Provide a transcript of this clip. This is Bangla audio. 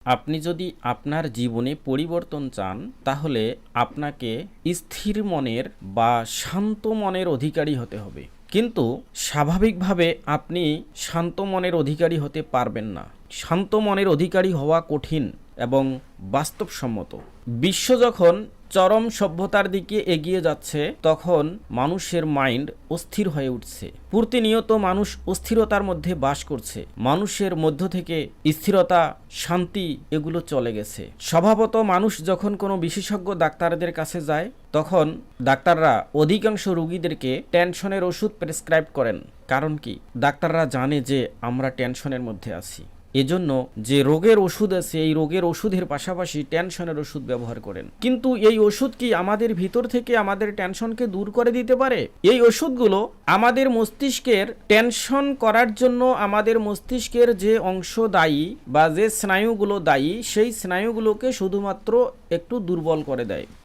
আপনি যদি আপনার জীবনে পরিবর্তন চান তাহলে আপনাকে স্থির মনের বা শান্ত মনের অধিকারী হতে হবে। কিন্তু স্বাভাবিকভাবে আপনি শান্ত মনের অধিকারী হতে পারবেন না। শান্ত মনের অধিকারী হওয়া কঠিন এবং বাস্তবসম্মত। বিশ্ব যখন চরম সভ্যতার দিকে এগিয়ে যাচ্ছে তখন মানুষের মাইন্ড অস্থির হয়ে উঠছে। প্রতিনিয়ত মানুষ অস্থিরতার মধ্যে বাস করছে। মানুষের মধ্য থেকে স্থিরতা, শান্তি এগুলো চলে গেছে। স্বভাবত মানুষ যখন কোনো বিশেষজ্ঞ ডাক্তারদের কাছে যায় তখন ডাক্তাররা অধিকাংশ রোগীদেরকে টেনশনের ওষুধ প্রেসক্রাইব করেন। কারণ কি? ডাক্তাররা জানে যে আমরা টেনশনের মধ্যে আছি। এজন্য যে রোগের ওষুধ আছে এই রোগের ওষুধের পাশাপাশি টেনশনের ওষুধ ব্যবহার করেন। কিন্তু এই ওষুধ কি আমাদের ভিতর থেকে আমাদের টেনশনকে দূর করে দিতে পারে? এই ওষুধগুলো আমাদের মস্তিষ্কের টেনশন করার জন্য আমাদের মস্তিষ্কের যে অংশ দায়ী বা যে স্নায়ুগুলো দায়ী সেই স্নায়ুগুলোকে শুধুমাত্র একটু দুর্বল করে দেয়।